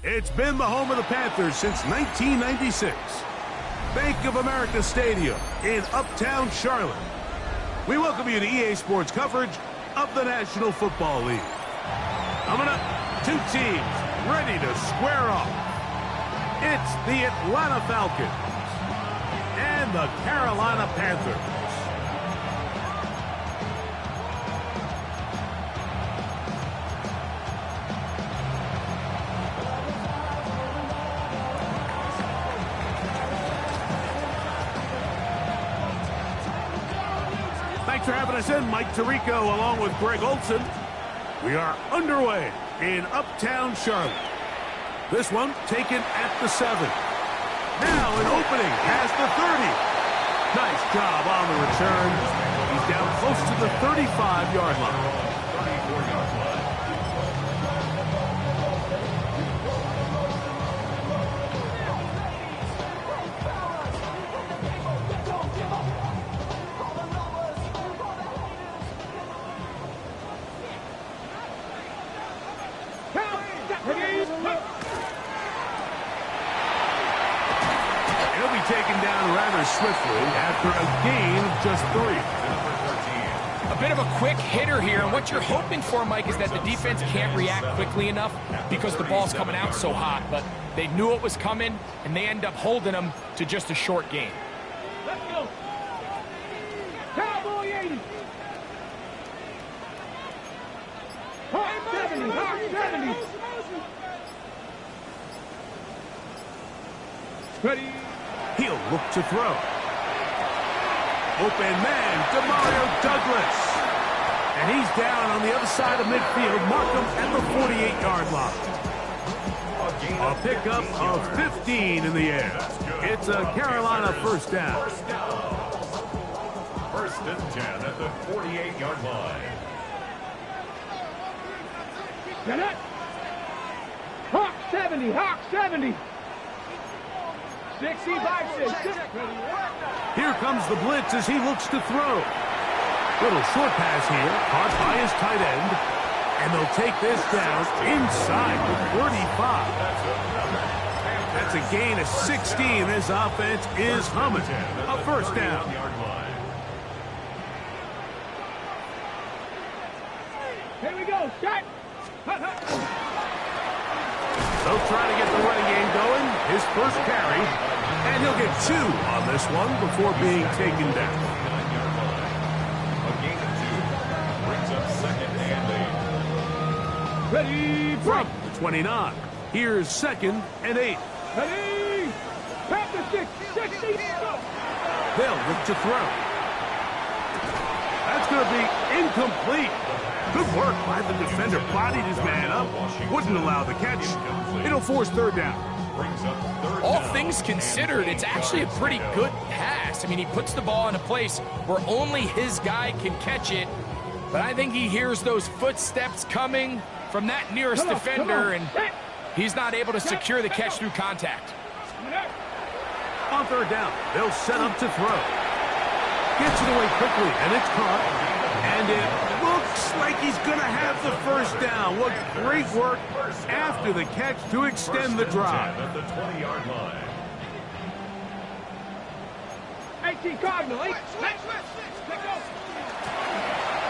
It's been the home of the Panthers since 1996. Bank of America Stadium in Uptown Charlotte. We welcome you to EA Sports coverage of the National Football League. Coming up, two teams ready to square off. It's the Atlanta Falcons and the Carolina Panthers. Thanks for having us in, Mike Tirico, along with Greg Olson. We are underway in Uptown Charlotte. This one taken at the 7. Now an opening past the 30. Nice job on the return. He's down close to the 35-yard line. 34-yard line. Taken down rather swiftly after a gain of just 3. A bit of a quick hitter here, and what you're hoping for, Mike, is that the defense can't react quickly enough because the ball's coming out so hot, but they knew it was coming, and they end up holding them to just a short gain. Let's go. Cowboy 80. Hawk 70. Hawk 70. Ready. He'll look to throw. Open man, Demario Douglas. And he's down on the other side of midfield. Mark him at the 48-yard line. A pickup of 15 in the air. It's a Carolina first down. First and 10 at the 48-yard line. Get it. Hawk 70. Hawk 70. 65, 6. Here comes the blitz as he looks to throw. Little short pass here, caught by his tight end. And they'll take this down inside the 35. That's a gain of 16. This offense is humming. A first down. Here we go. Shot. They'll try to get the running game going. His first carry. And he'll get 2 on this one before being taken down. A gain of 2 brings up second and 8. Ready. From the 29. Here's second and 8. Ready. Past the 6. 60. Go. They'll look to throw. That's going to be incomplete. Good work by the defender. Bodied his man up. Wouldn't allow the catch. It'll force third down. All things considered, it's actually a pretty good pass. I mean, he puts the ball in a place where only his guy can catch it. But I think he hears those footsteps coming from that nearest defender, and he's not able to secure the catch through contact. On third down, they'll set up to throw. Gets it away quickly, and it's caught. And it looks like he's going to have the first down. What great work after the catch to extend the drive. At the 20-yard line. 18 Cardinal. 8.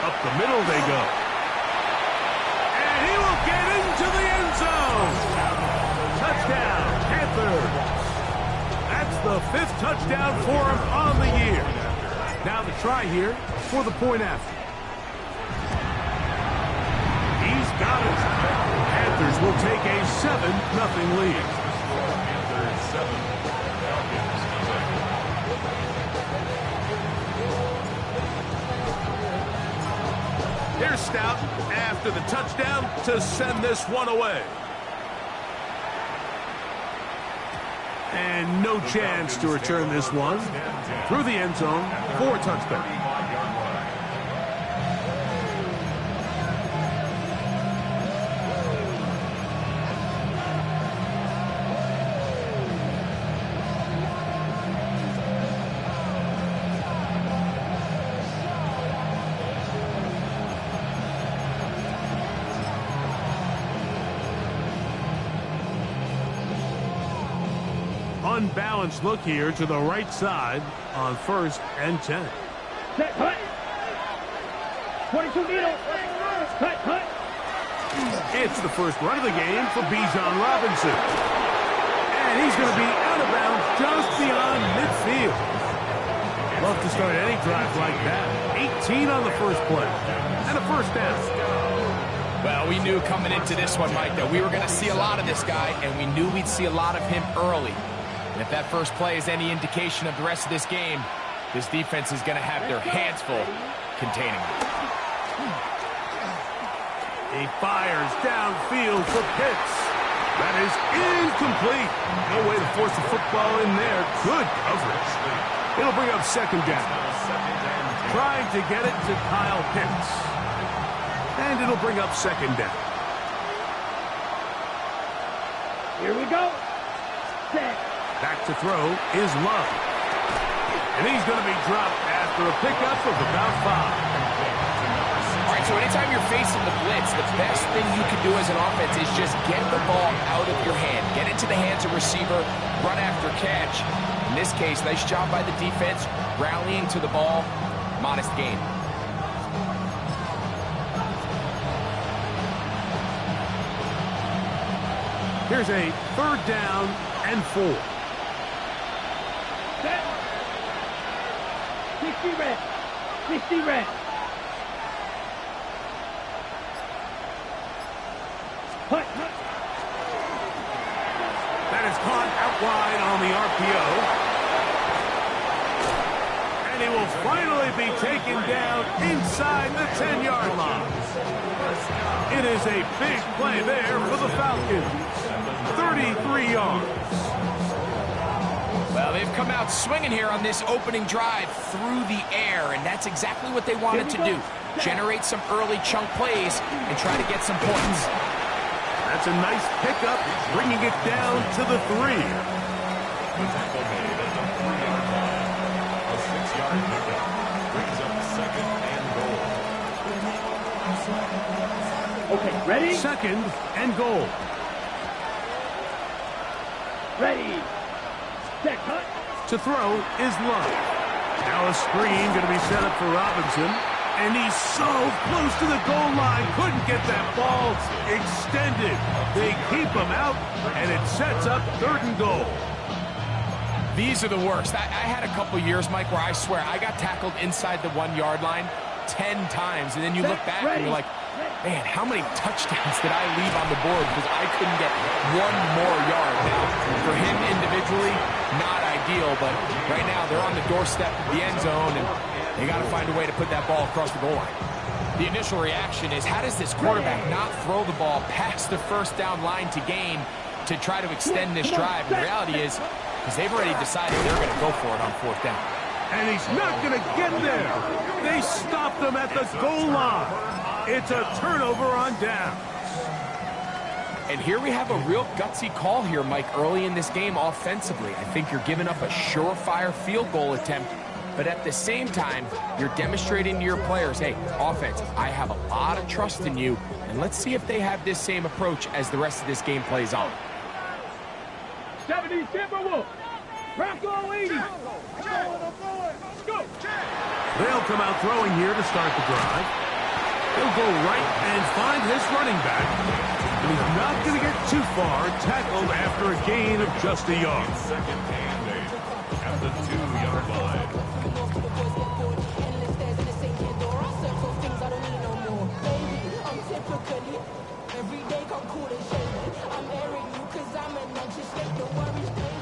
Up the middle they go. And he will get into the end zone. Touchdown, Panthers. That's the 5th touchdown for him on the year. Now the try here for the point after. He's got it. Panthers will take a 7-0 lead. Panthers 7. Falcons nothing. Here's Stout after the touchdown to send this one away. And no chance to return this one through the end zone for a touchdown. unbalanced look here to the right side on 1st and 10. Set, cut. 22 needle. Cut, cut. It's the first run of the game for Bijan Robinson. And he's going to be out of bounds just beyond midfield. Love to start any drive like that. 18 on the first play. And a first down. Well, we knew coming into this one, Mike, that we were going to see a lot of this guy, and we knew we'd see a lot of him early. And if that first play is any indication of the rest of this game, this defense is going to have their hands full containing him. He fires downfield for Pitts. That is incomplete. No way to force the football in there. Good coverage. It'll bring up 2nd down. Trying to get it to Kyle Pitts. And it'll bring up 2nd down. Here we go. Set. Back to throw is Love. And he's going to be dropped after a pickup of about 5. All right, so anytime you're facing the blitz, the best thing you can do as an offense is just get the ball out of your hand. Get it to the hands of receiver, run after catch. In this case, nice job by the defense, rallying to the ball, modest gain. Here's a 3rd down and 4. Set. 60 red. 60 red. Cut. That is caught out wide on the RPO. And he will finally be taken down inside the 10-yard line. It is a big play there for the Falcons. 33 yards. Well, they've come out swinging here on this opening drive through the air, and that's exactly what they wanted to do. Generate some early chunk plays and try to get some points. That's a nice pickup, bringing it down to the 3. The tackle made at the 3-yard line. A 6-yard pickup brings up 2nd and goal. Okay, ready? 2nd and goal. Ready. Set, cut. To throw is Love. Now a screen going to be set up for Robinson. And he's so close to the goal line. Couldn't get that ball extended. They keep him out, and it sets up 3rd and goal. These are the worst. I had a couple years, Mike, where I swear I got tackled inside the 1-yard line 10 times. And then you look back and you're like, man, how many touchdowns did I leave on the board because I couldn't get 1 more yard? Now, for him individually, not ideal, but right now they're on the doorstep of the end zone, and they got to find a way to put that ball across the goal line. The initial reaction is, how does this quarterback not throw the ball past the 1st down line to gain to try to extend this drive? The reality is, because they've already decided they're going to go for it on 4th down. And he's not going to get there. They stopped him at the goal line. It's a turnover on downs. And here we have a real gutsy call here, Mike, early in this game offensively. I think you're giving up a surefire field goal attempt, but at the same time, you're demonstrating to your players, hey, offense, I have a lot of trust in you, and let's see if they have this same approach as the rest of this game plays on. 70 Timberwolves. Rocco 80. Go. They'll come out throwing here to start the drive. He'll go right and find his running back. And he's not going to get too far, tackled after a gain of just a yard. 2nd and 8 at the 2-yard line.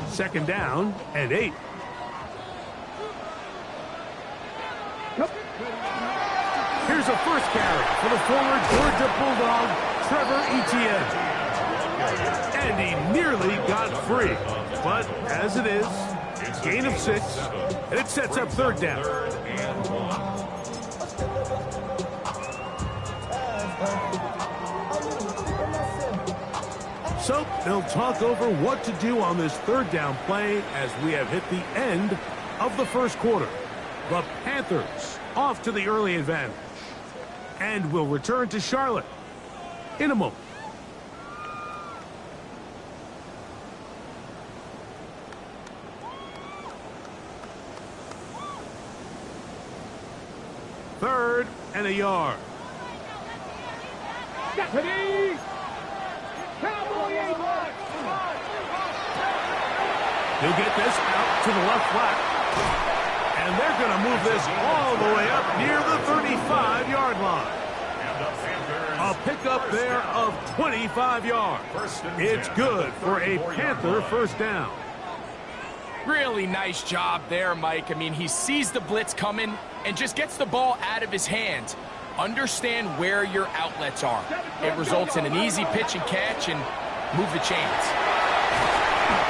Second down and 8. Here's a first carry for the former Georgia Bulldog, Trevor Etienne. And he nearly got free. But as it is, gain of 6, and it sets up 3rd down. So they'll talk over what to do on this 3rd down play as we have hit the end of the first quarter. The Panthers off to the early advantage. And will return to Charlotte in a moment. 3rd and a yard. Deputy! Cowboy A-Block! He'll get this out to the left flat. And they're going to move this all the way up near the 35-yard line. A pickup there of 25 yards. It's good for a Panther first down. Really nice job there, Mike. I mean, he sees the blitz coming and just gets the ball out of his hands. Understand where your outlets are. It results in an easy pitch and catch and move the chains.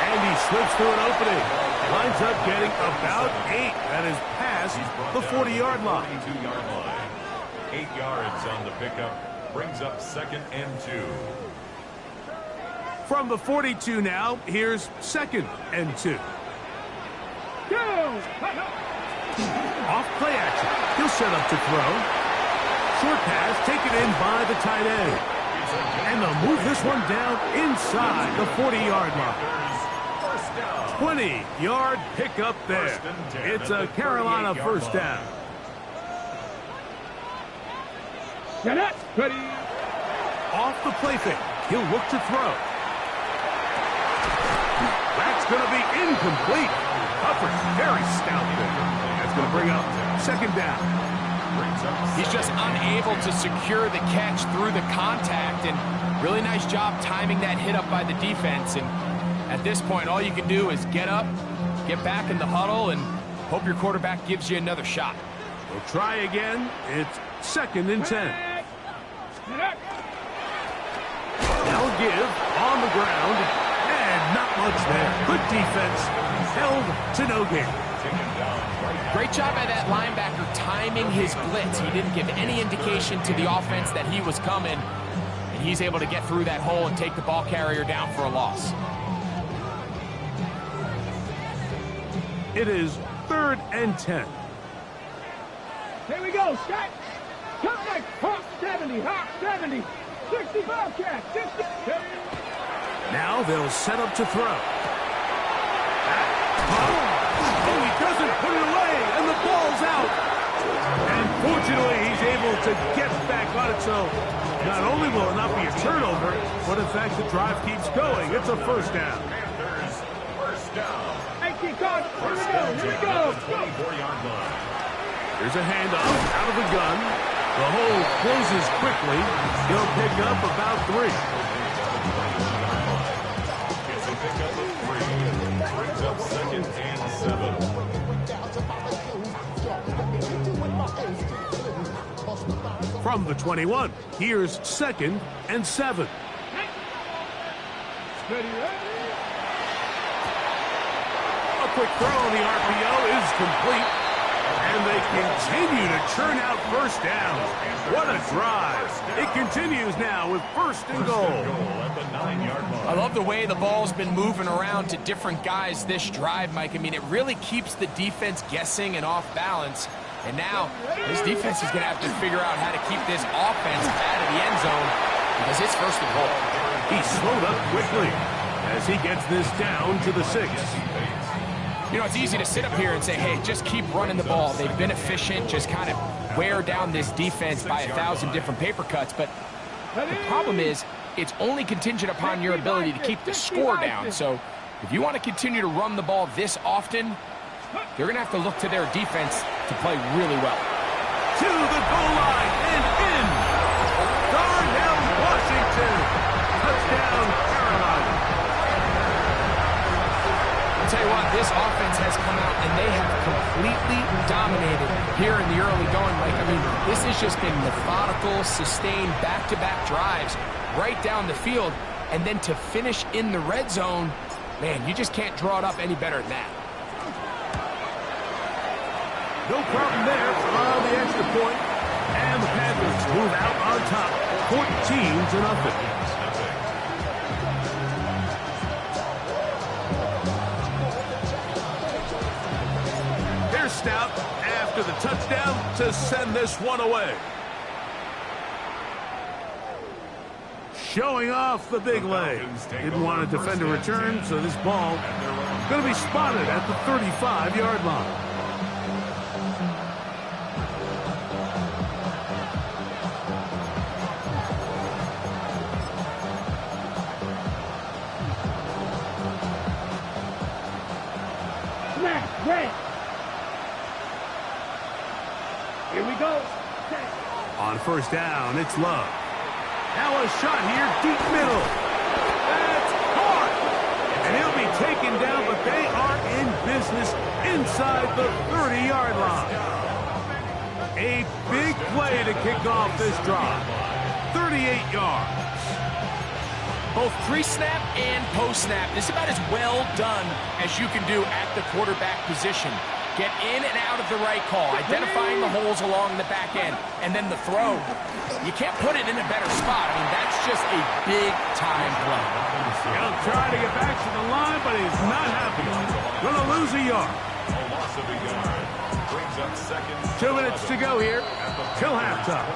And he slips through an opening. Lines up getting about 8. That is past the 40-yard line. 22-yard line. 8 yards on the pickup. Brings up 2nd and 2. From the 42 now, here's 2nd and 2. Go! Off play action. He'll set up to throw. Short pass taken in by the tight end. And they'll move this one down inside the 40-yard line. 20-yard pickup there. It's a Carolina first down. Get it! Ready! Off the play fake. He'll look to throw. That's going to be incomplete. Upper, very stout there. That's going to bring up 2nd down. He's just unable to secure the catch through the contact, and really nice job timing that hit up by the defense. And at this point, all you can do is get up, get back in the huddle, and hope your quarterback gives you another shot. We'll try again. It's 2nd and 10. They'll give on the ground, and not much there. Good defense, held to no gain. Great job by that linebacker timing his blitz. He didn't give any indication to the offense that he was coming, and he's able to get through that hole and take the ball carrier down for a loss. It is 3rd and 10. Here we go, Scott. Contact, Hawk 70, Hawk 70, 60 Bobcat, 60. Now they'll set up to throw. Oh, he doesn't put it away, and the ball's out. And fortunately, he's able to get back on it, so not only will it not be a turnover, but in fact the drive keeps going. It's a first down. Panthers first down. Hey, keep going. Here we go. 24-yard line. There's a handoff out of the gun. The hole closes quickly. He'll pick up about 3. It's a pickup of 3. Brings up 2nd and 7. From the 21, here's 2nd and 7. Ready. A quick throw on the RPO is complete. And they continue to churn out first downs. What a drive. It continues now with 1st and goal. At the 9-yard line. I love the way the ball's been moving around to different guys this drive, Mike. I mean, it really keeps the defense guessing and off balance. And now, this defense is going to have to figure out how to keep this offense out of the end zone because it's 1st and goal. He slowed up quickly as he gets this down to the 6. You know, it's easy to sit up here and say, hey, just keep running the ball. They've been efficient, just kind of wear down this defense by 1,000 different paper cuts. But the problem is, it's only contingent upon your ability to keep the score down. So if you want to continue to run the ball this often, you're going to have to look to their defense to play really well. To the goal line and in. Darnell Washington. Touchdown, Carolina. I'll tell you what, this offense has come out and they have completely dominated here in the early going. Like, I mean, this has just been methodical, sustained, back-to-back drives right down the field. And then to finish in the red zone, man, you just can't draw it up any better than that. No problem there on the extra point. And the Panthers move out on top, 14-0. Stout after the touchdown to send this one away. Showing off the big leg. Didn't want to defend a return, so this ball going to be spotted at the 35-yard line. Here we go. On first down, it's Love. Now a shot here, deep middle. That's hard. And he'll be taken down, but they are in business inside the 30-yard line. A big play to kick off this drive. 38 yards. Both pre-snap and post-snap, this is about as well done as you can do at the quarterback position. Get in and out of the right call, identifying the holes along the back end, and then the throw. You can't put it in a better spot. I mean, that's just a big-time play. He'll try to get back to the line, but he's not happy. Going to lose a yard. A loss of a yard. Brings up second. 2 minutes to go here till halftime.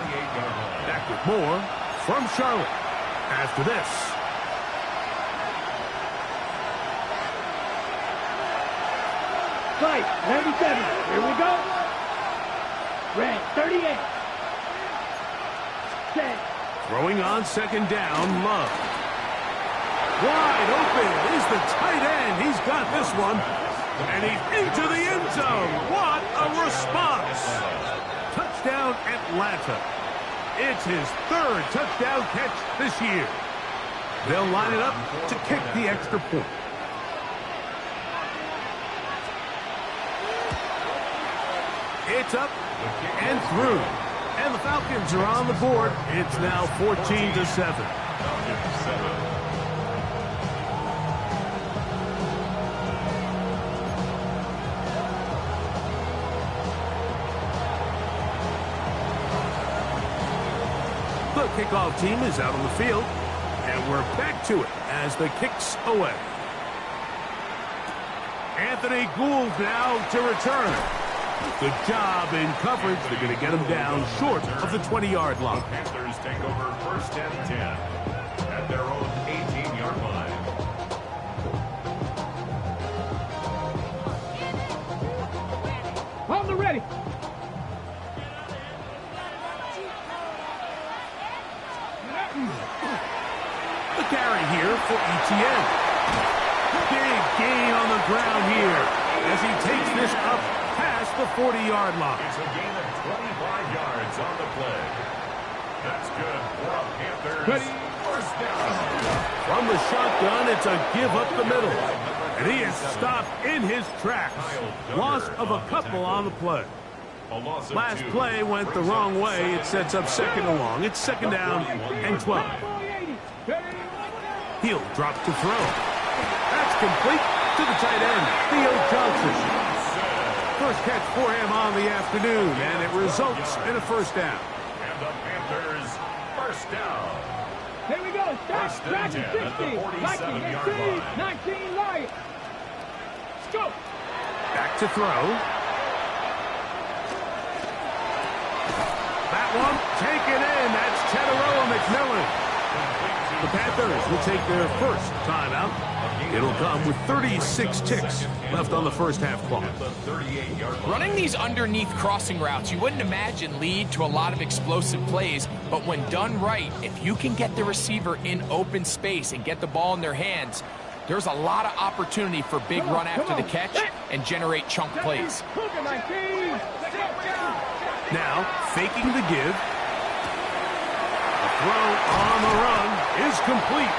Back with more from Charlotte after this. Flight 97. Here we go. Red 38. Set. Throwing on second down, Love. Wide open is the tight end. He's got this one. And he's into the end zone. What a response. Touchdown, Atlanta. It's his 3rd touchdown catch this year. They'll line it up to kick the extra point. It's up and through. And the Falcons are on the board. It's now 14-7. The kickoff team is out on the field. And we're back to it as the kick's away. Anthony Gould now to return. Good job in coverage. They're going to get him down short of the 20-yard line. The Panthers take over first and 10 at their own 18-yard line. On the ready. The carry here for ETN. Big gain on the ground here as he takes this up past the 40-yard line. It's a gain of 25 yards on the play. That's good for a Panthers first down. From the shotgun, it's a give up the middle. And he is stopped in his tracks. Loss of a couple on the play. A loss of Last 2. play went the wrong way. It sets up second and long. It's second down and 12. He'll drop to throw. That's complete to the tight end, Theo Johnson. First catch for him on the afternoon, and it results in a first down. And the Panthers first down. Here we go. Stop. First and Back 10 to at the 60. 47-yard Vikings, line. 19, Lions. Let's go. Back to throw. That one taken in. That's Teteroa McMillan. The Panthers will take their first timeout. It'll come with 36 ticks left on the first half clock. Running these underneath crossing routes, you wouldn't imagine lead to a lot of explosive plays, but when done right, if you can get the receiver in open space and get the ball in their hands, there's a lot of opportunity for big run after the catch and generate chunk plays. Now, faking the give. The throw on the run is complete.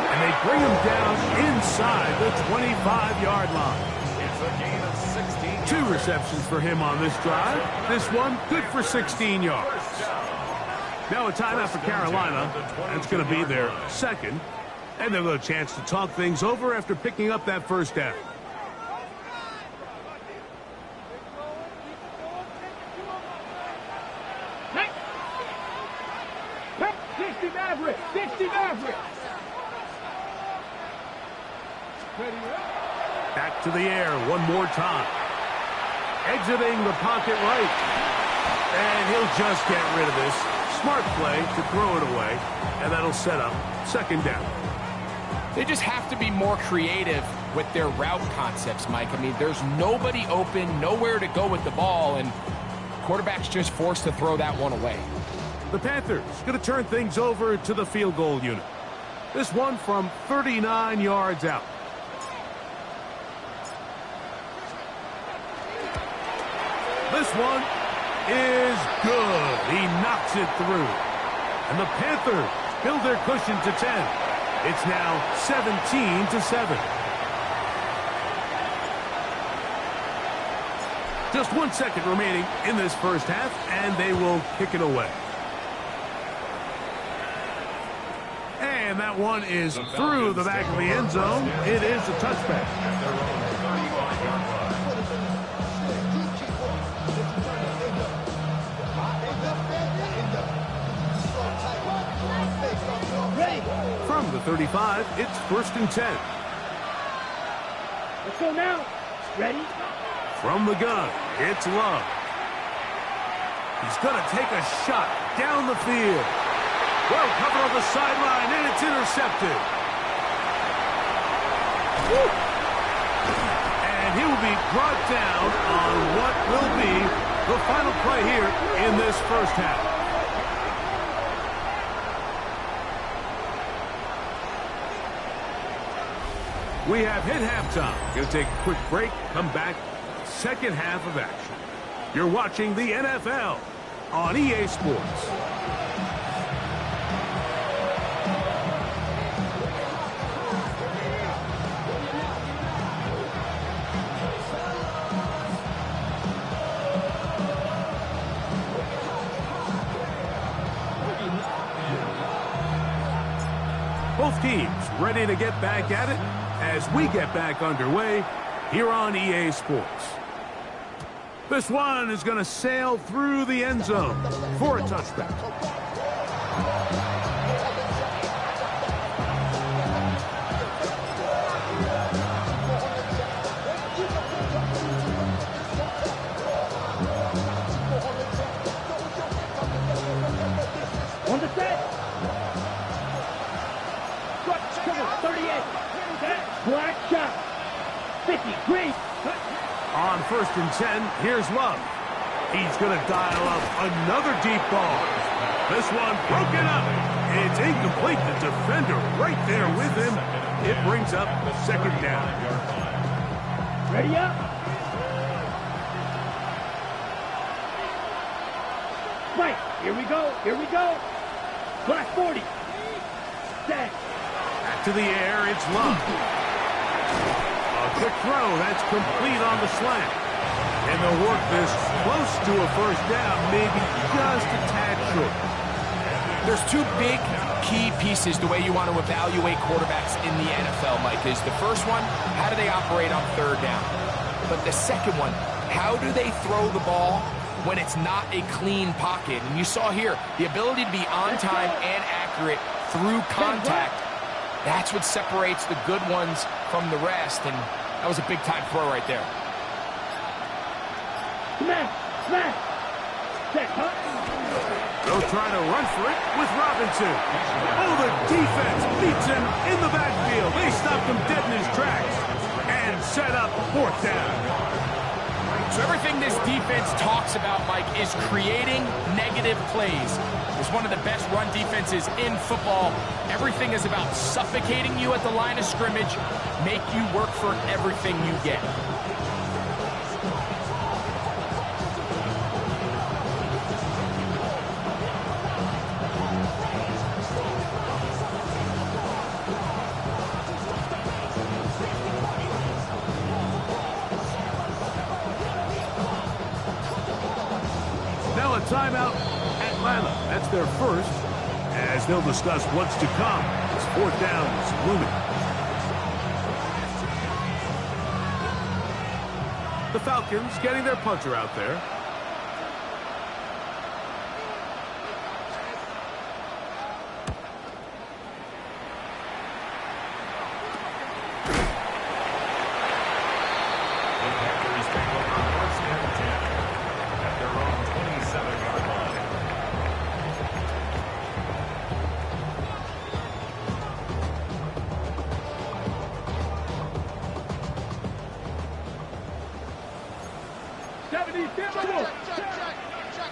And they bring him down inside the 25-yard line. It's a gain of 16. 2 receptions for him on this drive. This one good for 16 yards. Now a timeout for Carolina. That's going to be their second. And they'll get a chance to talk things over after picking up that first down. Back to the air one more time. Exiting the pocket right. And he'll just get rid of this. Smart play to throw it away. And that'll set up second down. They just have to be more creative with their route concepts, Mike. I mean, there's nobody open, nowhere to go with the ball, and quarterback's just forced to throw that one away. The Panthers going to turn things over to the field goal unit. This one from 39 yards out. This one is good. He knocks it through. And the Panthers build their cushion to 10. It's now 17-7. Just 1 second remaining in this first half, and they will kick it away. And that one is through the back of the end zone. It is a touchback. From the 35, it's 1st and 10. Let's go now. Ready? From the gun, it's Love. He's going to take a shot down the field. Well covered on the sideline, and it's intercepted. Woo! And he will be brought down on what will be the final play here in this first half. We have hit halftime. Going to take a quick break, come back, second half of action. You're watching the NFL on EA Sports. Both teams ready to get back at it as we get back underway here on EA Sports. This one is going to sail through the end zone for a touchback. On the set. Cover 38. Set. Black shot. 50. Green. On 1st and 10, here's Love. He's going to dial up another deep ball. This one broken up. It's incomplete. The defender right there with him. It brings up second down. Ready up. Right. Here we go. Here we go. Black 40. Set. Back to the air. It's Love. A quick throw. That's complete on the slant. And they'll work this close to a first down, maybe just a tad short. There's two big key pieces the way you want to evaluate quarterbacks in the NFL, Mike, is the first one, how do they operate on third down? But the second one, how do they throw the ball when it's not a clean pocket? And you saw here, the ability to be on time and accurate through contact. That's what separates the good ones from the rest, and that was a big-time throw right there. Smash! Smash! Set, huh? They'll try to run for it with Robinson. Oh, the defense beats him in the backfield. They stopped him dead in his tracks and set up 4th down. So everything this defense talks about, Mike, is creating negative plays. It's one of the best run defenses in football. Everything is about suffocating you at the line of scrimmage, make you work for everything you get. Now a timeout. Atlanta, that's their first, as they'll discuss what's to come. It's 4th down is looming. The Falcons getting their punter out there.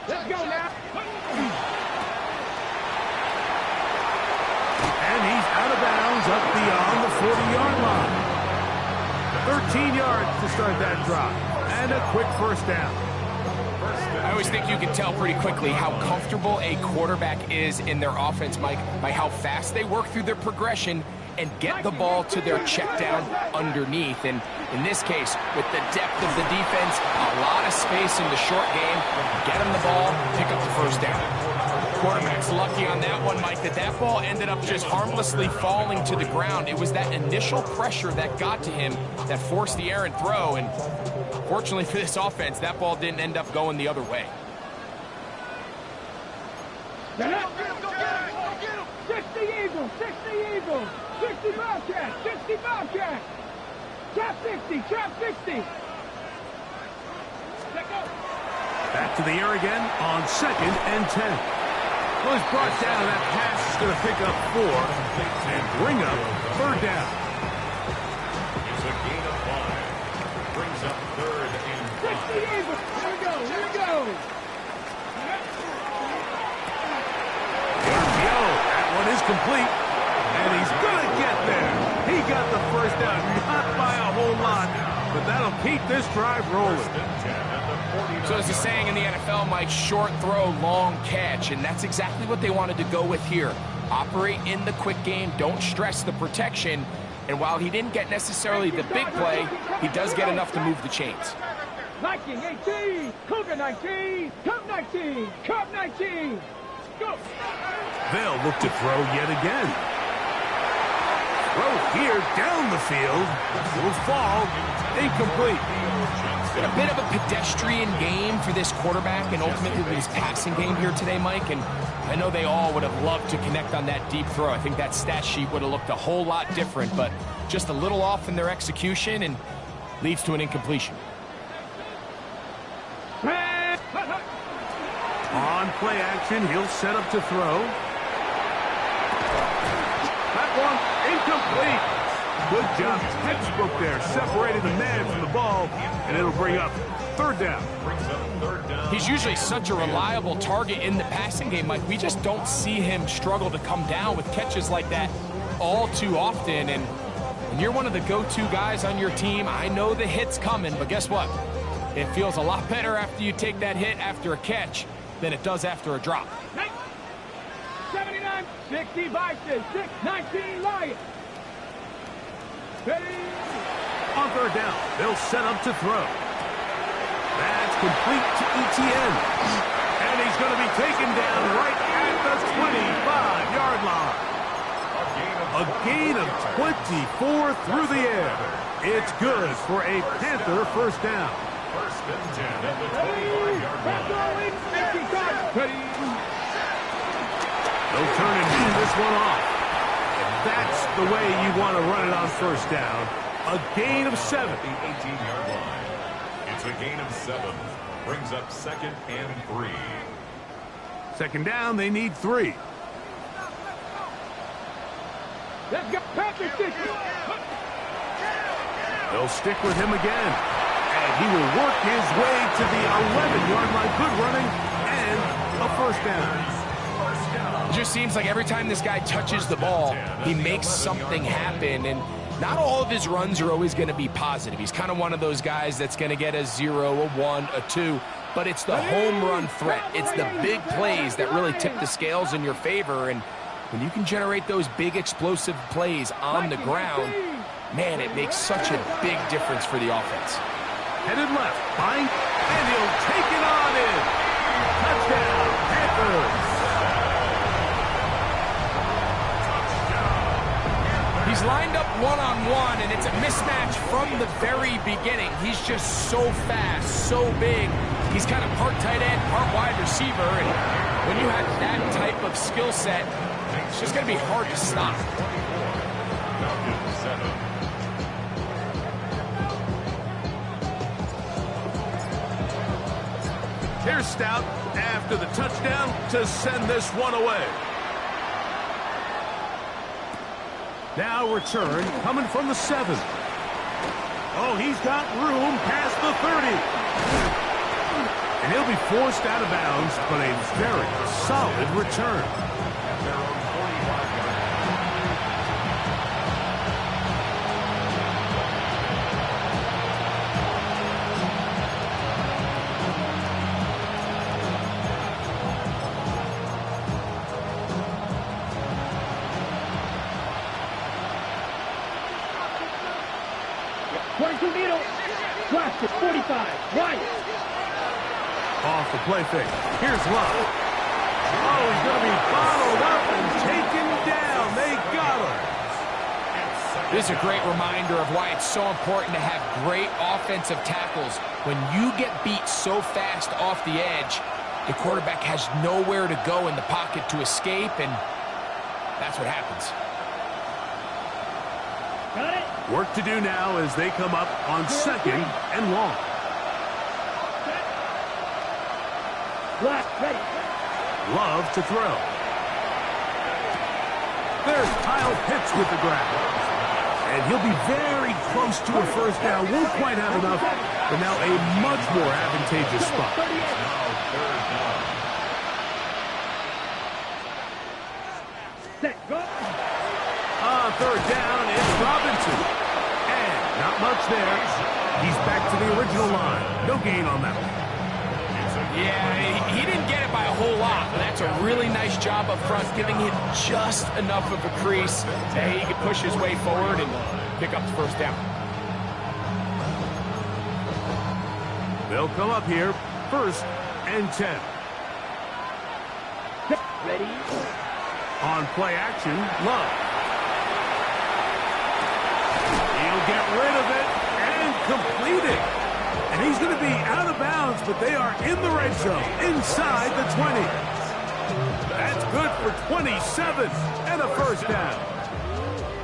Let's go now. And he's out of bounds up beyond the 40-yard line. 13 yards to start that drive. And a quick first down. I always think you can tell pretty quickly how comfortable a quarterback is in their offense, Mike, by how fast they work through their progression and get the ball to their check down underneath. And in this case, with the depth of the defense, a lot of space in the short game, get them the ball, pick up the first down. Quarterback's lucky on that one, Mike, that ball ended up just harmlessly falling to the ground. It was that initial pressure that got to him that forced the errant throw, and fortunately for this offense, that ball didn't end up going the other way. 60 Eagles, 60 Eagles, 60 Bobcats, 60 Bobcats. Trap 60, trap 60. Back to the air again on 2nd and 10. Well, he's brought down. That pass is going to pick up 4 and bring up 3rd down. It's a gain of 5. Brings up 3rd and 60 Eagles. Here we go, here we go. That one is complete, and he's going to get there. He got the first down, not by a whole lot, but that'll keep this drive rolling. So as a saying in the NFL, Mike, short throw, long catch, and that's exactly what they wanted to go with here. Operate in the quick game, don't stress the protection, and while he didn't get necessarily the big play, he does get enough to move the chains. Viking 18, Cougar 19, Cub 19, Cub 19. Go. They'll look to throw yet again. Throw here down the field. Will fall. Incomplete. It's been a bit of a pedestrian game for this quarterback and ultimately this passing game here today, Mike. And I know they all would have loved to connect on that deep throw. I think that stat sheet would have looked a whole lot different, but just a little off in their execution and leads to an incompletion. On play action, he'll set up to throw. That one incomplete. Good job, textbook there, separating the man from the ball, and it'll bring up 3rd down. He's usually such a reliable target in the passing game, Mike. We just don't see him struggle to come down with catches like that all too often. And when you're one of the go-to guys on your team, I know the hit's coming, but guess what? It feels a lot better after you take that hit after a catch than it does after a drop. 79, 60 Vikings, 19 Lions. Ready? On 3rd down, they'll set up to throw. That's complete to Etienne. And he's going to be taken down right at the 25-yard line. A gain of 24 through the air. It's good for a Panther first down. 1st and 10 at the 25-yard line. They'll turn and hand this one off. That's the way you want to run it on 1st down. A gain of 7. The 18-yard line. It's a gain of 7. Brings up 2nd and 3. 2nd down, they need 3. Let's go, Patrick. They'll stick with him again. And he will work his way to the 11-yard line. Good running and a 1st down. It just seems like every time this guy touches the ball, he makes something happen, and not all of his runs are always going to be positive. He's kind of one of those guys that's going to get a 0, a 1, a 2, but it's the home run threat. It's the big plays that really tip the scales in your favor, and when you can generate those big explosive plays on the ground, man, it makes such a big difference for the offense. Headed left, bind, and he'll take it on in. Touchdown, Panthers. He's lined up one-on-one, and it's a mismatch from the very beginning. He's just so fast, so big. He's kind of part tight end, part wide receiver, and when you have that type of skill set, it's just going to be hard to stop. Here's Stout after the touchdown to send this one away. Now return coming from the 7. Oh, he's got room past the 30. And he'll be forced out of bounds, but a very solid return. 22 needle. Blast it, 45. Right. Off the play fake. Here's Love. Oh, he's going to be bottled up and taken down. They got him. This is a great reminder of why it's so important to have great offensive tackles. When you get beat so fast off the edge, the quarterback has nowhere to go in the pocket to escape, and that's what happens. Got it. Work to do now as they come up on 2nd and long. Blast, ready. Love to throw. There's Kyle Pitts with the grab. And he'll be very close to a first down. Won't quite have enough, but now a much more advantageous spot. Set, go. On 3rd down, it's Robinson. And not much there. He's back to the original line. No gain on that one. Yeah, he didn't get it by a whole lot, but that's a really nice job up front, giving him just enough of a crease that he can push his way forward and pick up the first down. They'll come up here, 1st and 10. Ready. On play action, Love. He'll get rid of it and complete it. And he's going to be out of bounds, but they are in the red zone, inside the 20. That's good for 27 and a first down.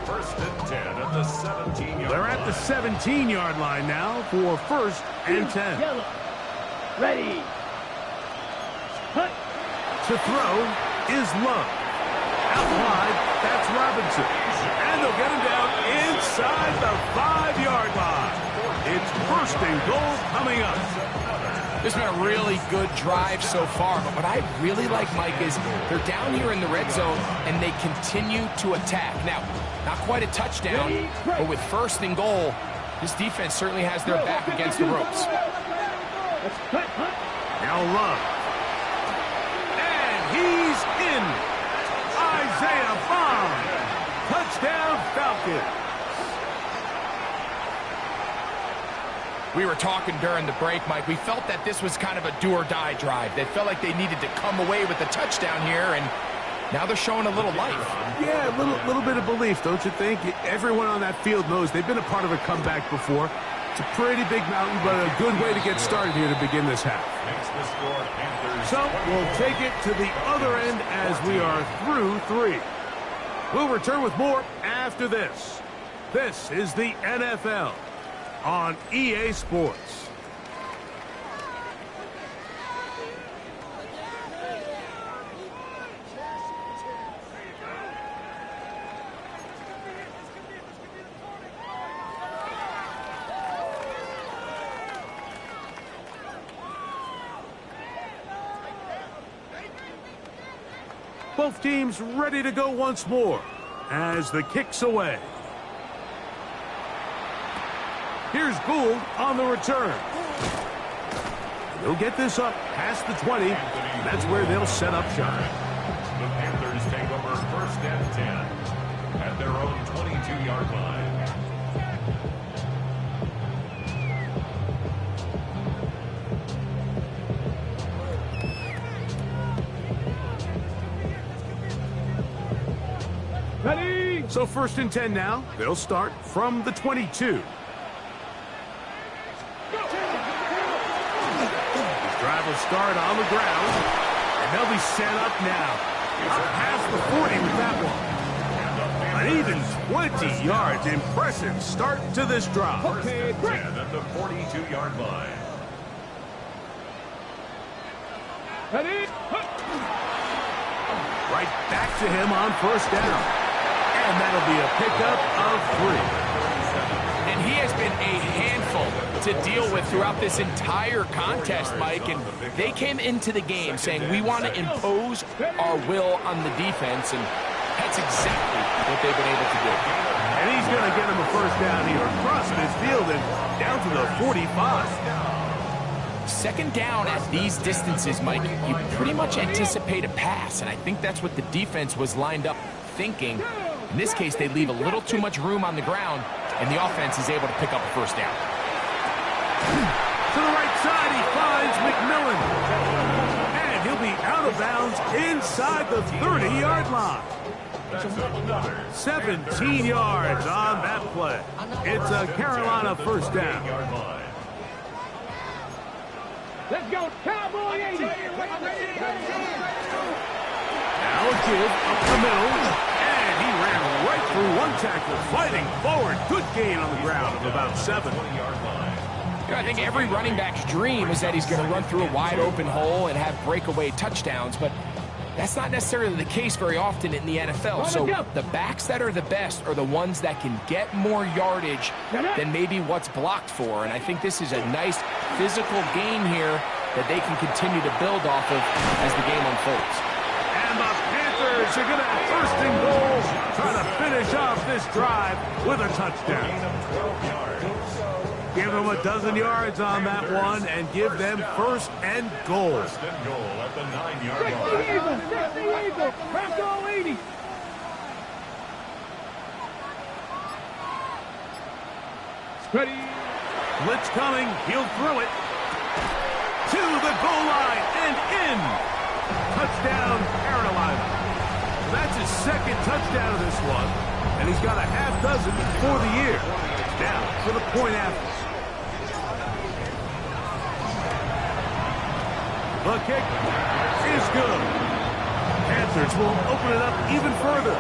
1st and 10 at the 17-yard They're at the 17-yard line now for 1st and 10. Yellow. Ready. Cut. To throw is Love. Out wide, that's Robinson. And they'll get him down inside the 5-yard line. It's 1st and goal coming up. This has been a really good drive so far, but what I really like, Mike, is they're down here in the red zone, and they continue to attack. Now, not quite a touchdown, but with 1st and goal, this defense certainly has their back against the ropes. Let's cut, cut. Now Love. And he's in. Isaiah Bond. Touchdown Falcons. We were talking during the break, Mike. We felt that this was kind of a do-or-die drive. They felt like they needed to come away with the touchdown here, and now they're showing a little life. Yeah, a little bit of belief, don't you think? Everyone on that field knows they've been a part of a comeback before. It's a pretty big mountain, but a good way to get started here to begin this half. So we'll take it to the other end as we are through 3. We'll return with more after this. This is the NFL on EA Sports. Both teams ready to go once more as the kick's away. Here's Gould on the return. They'll get this up past the 20. That's where they'll set up shop. The Panthers take over 1st and 10 at their own 22-yard line. Ready. So 1st and 10 now. They'll start from the 22. Drive will start on the ground, and they'll be set up now. Up past the 40 with that one. An even 20 yards. Impressive start to this drive. 1st and 10 at the 42-yard line. Ready. Right back to him on 1st down. And that'll be a pickup of 3. And he has been a handful to deal with throughout this entire contest, Mike. And they came into the game saying, we want to impose our will on the defense. And that's exactly what they've been able to do. And he's going to get him a 1st down here across midfield and down to the 45. 2nd down at these distances, Mike, you pretty much anticipate a pass. And I think that's what the defense was lined up thinking. In this case, they leave a little too much room on the ground and the offense is able to pick up a first down. To the right side, he finds McMillan. And he'll be out of bounds inside the 30-yard line. 17 yards on that play. It's a Carolina first down. Let's go, Cowboy 80. Now a give up the middle. And he ran right through one tackle, fighting forward. Good gain on the ground of about 7. I think every running back's dream is that he's going to run through a wide open hole and have breakaway touchdowns, but that's not necessarily the case very often in the NFL. So the backs that are the best are the ones that can get more yardage than maybe what's blocked for. And I think this is a nice physical gain here that they can continue to build off of as the game unfolds. And the Panthers are going to have first and goal, trying to finish off this drive with a touchdown. Give them a dozen yards on that one and give them first and goal. First and goal at the 9-yard line. 60 Eagles, Bronco 80. Ready. Blitz coming, he'll throw it. To the goal line and in. Touchdown, Carolina. That's his second touchdown of this one, and he's got a half dozen for the year. Now for the point after. The kick is good. Panthers will open it up even further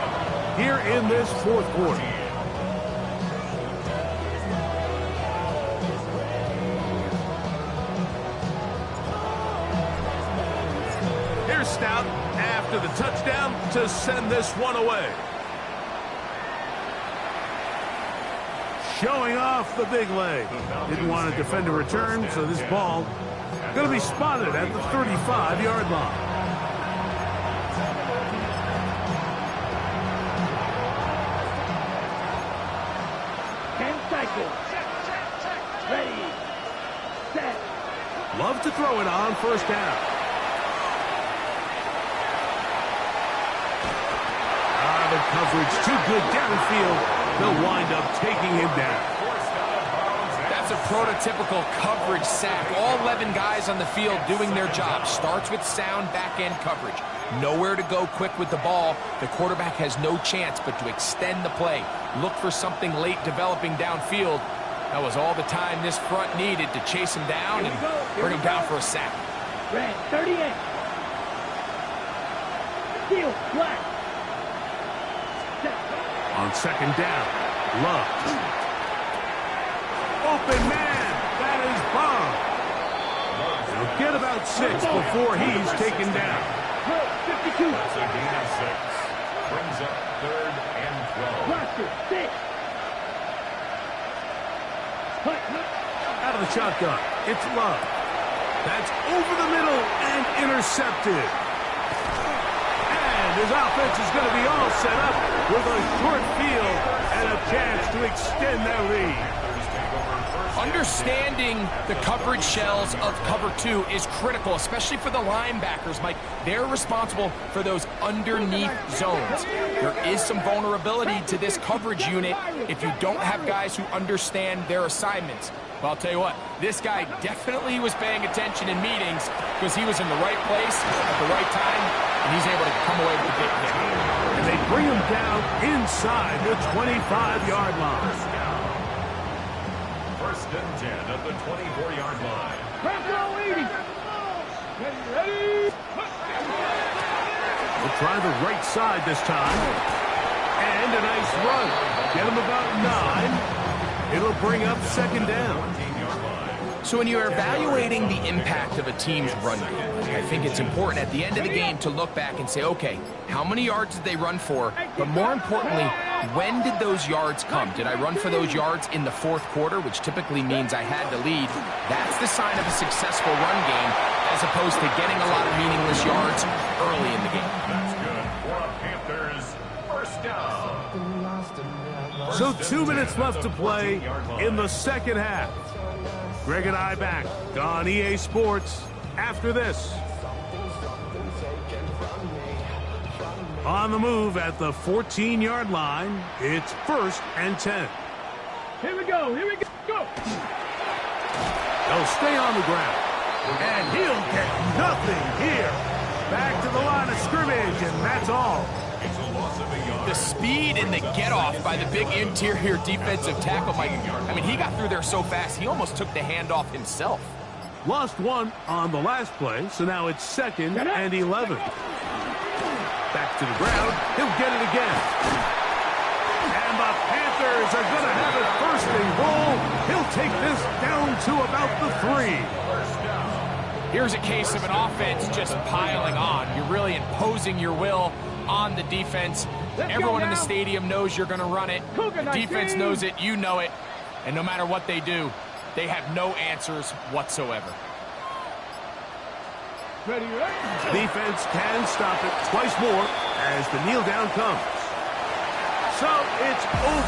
here in this fourth quarter. Here's Stout after the touchdown to send this one away. Showing off the big leg. Didn't want to defend a return, so this ball going to be spotted at the 35-yard line. Cycle. Ready. Set. Love to throw it on first down. The coverage too good downfield. They'll wind up taking him down. That's a prototypical coverage sack. All 11 guys on the field doing their job. Starts with sound back-end coverage. Nowhere to go quick with the ball. The quarterback has no chance but to extend the play. Look for something late developing downfield. That was all the time this front needed to chase him down and bring him down for a sack. Red, 38. Steel, black. On second down, Love. Open man, that is Bob. He'll get about 6 before he's taken down. 52. That's a gain of 6. Brings up 3rd and 12. Roster, 6. Out of the shotgun, it's Love. That's over the middle and intercepted. And his offense is going to be all set up with a short field and a chance to extend their lead. Understanding the coverage shells of cover 2 is critical, especially for the linebackers, Mike. They're responsible for those underneath zones. There is some vulnerability to this coverage unit if you don't have guys who understand their assignments. Well, I'll tell you what, this guy definitely was paying attention in meetings because he was in the right place at the right time, and he's able to come away with a big hit. And they bring him down inside the 25-yard line. First and 10 at the 24-yard line. Bronco 80. Ready. We'll try the right side this time. And a nice run. Get him about 9. It'll bring up second down. So when you're evaluating the impact of a team's run game, I think it's important at the end of the game to look back and say, okay, how many yards did they run for? But more importantly, when did those yards come? Did I run for those yards in the fourth quarter, which typically means I had the lead? That's the sign of a successful run game, as opposed to getting a lot of meaningless yards early in the game. That's good for a Panthers first down. So 2 minutes left to play in the second half. Greg and I back on EA Sports after this. On the move at the 14-yard line, it's 1st and 10. Here we go. Here we go. Go. They'll stay on the ground. And he'll get nothing here. Back to the line of scrimmage, and that's all. It's a loss of a yard. The speed and the get-off by the big interior defensive tackle, Mike. I mean, he got through there so fast, he almost took the handoff himself. Lost one on the last play, so now it's 2nd and 11. Back to the ground. He'll get it again. And the Panthers are going to have it 1st and goal. He'll take this down to about the 3. Here's a case of an offense just piling on. You're really imposing your will on the defense. Everyone in the stadium knows you're going to run it. The defense knows it. You know it. And no matter what they do, they have no answers whatsoever. Ready, ready. Defense can stop it twice more as the kneel down comes. So it's over.